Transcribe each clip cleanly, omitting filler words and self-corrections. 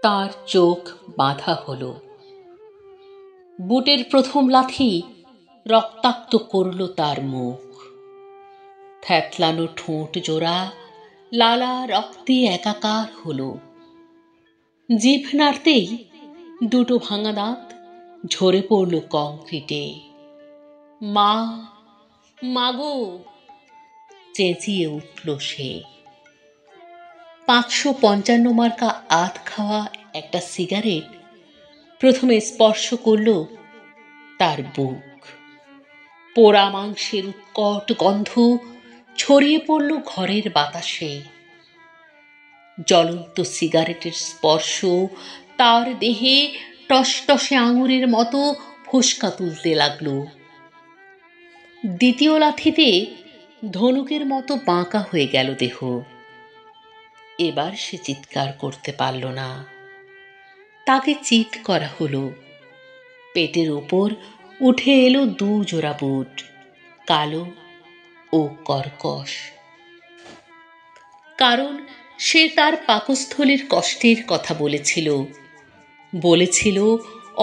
তার চোখ বাঁধা হলো। বুটের প্রথম লাথি রক্তাক্ত করল তার মুখ। থ্যাতলানো ঠোঁট জোড়া লালা রক্তে একাকার হলো। জিভ নাড়তেই দুটো ভাঙা দাঁত ঝরে পড়ল কংক্রিটে। মা, মাগো, চেঁচিয়ে উঠল সে। 555 মার্কা আধ খাওয়া একটা সিগারেট প্রথমে স্পর্শ করল তার বুক। পোড়া মাংসের উৎকট গন্ধ ছড়িয়ে পড়ল ঘরের বাতাসে। জ্বলন্ত সিগারেটের স্পর্শ তার দেহে টসটসে আঙুরের মতো ফোসকা তুলতে লাগল। দ্বিতীয় লাথিতে ধনুকের মতো বাঁকা হয়ে গেল দেহ। এবার সে চিৎকার করতে পারল না। তাকে চিৎ করা হলো। পেটের ওপর উঠে এলো 2 জোড়া বুট, কালো ও কর্কশ। কারণ সে তার পাকস্থলীর কষ্টের কথা বলেছিল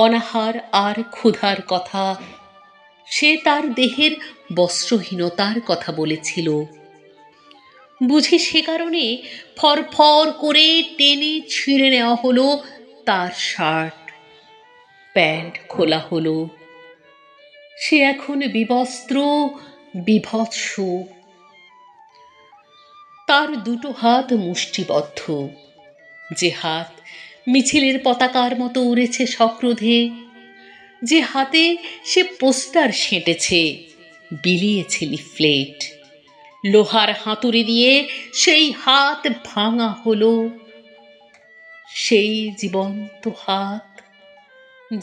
অনাহার আর ক্ষুধার কথা। সে তার দেহের বস্ত্রহীনতার কথা বলেছিল। বুঝি সে কারণে ফরফর করে টেনে ছিঁড়ে নেওয়া হলো তার শার্ট, প্যান্ট খোলা হলো। সে এখন বিবস্ত্র, বিভৎস। তার 2 হাত মুষ্টিবদ্ধ, যে হাত মিছিলের পতাকার মতো উড়েছে সক্রোধে, যে হাতে সে পোস্টার সেঁটেছে, বিলিয়েছে লিফলেট। লোহার হাতুড়ি দিয়ে সেই হাত ভাঙা হলো। সেই জীবন্ত হাত,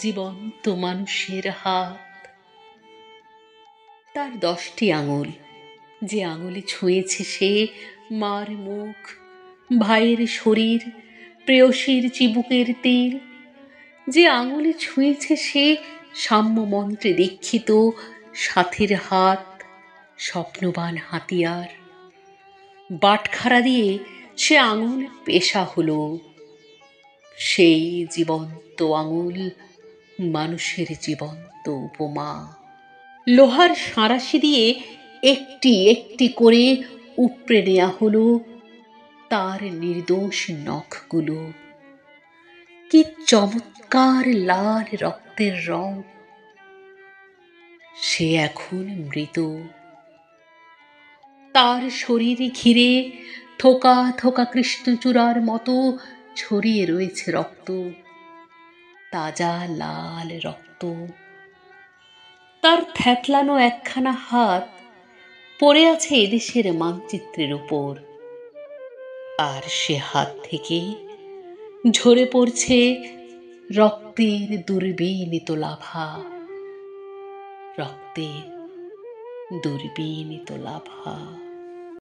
জীবন্ত মানুষের হাত। তার 10টি আঙুল, যে আঙুলে ছুঁয়েছে সে মার মুখ, ভাইয়ের শরীর, প্রেয়সীর চিবুকের তিল। যে আঙুলে ছুঁয়েছে সে সাম্য মন্ত্রে দীক্ষিত সাথীর হাত, স্বপ্নবান হাতিয়ার। বাটখারা দিয়ে সে আঙুল পেশা হলো। সেই জীবন্ত আঙুল মানুষের জীবন্ত উপমা। লোহার সাঁড়াশি দিয়ে একটি একটি করে উপড়ে নেওয়া হলো তার নির্দোষ নখগুলো। কি চমৎকার লাল রক্তের রং! সে এখন মৃত। তার শরীর ঘিরে থোকা থোকা কৃষ্ণচূড়ার মতো ছড়িয়ে রয়েছে রক্ত, তাজা লাল রক্ত। তার থ্যাতলানো একখানা হাত পড়ে আছে এদেশের মানচিত্রের উপর, আর সে হাত থেকে ঝরে পড়ছে রক্তের দুর্বিনীত লাভা, রক্তের দুর্বিনীত লাভা।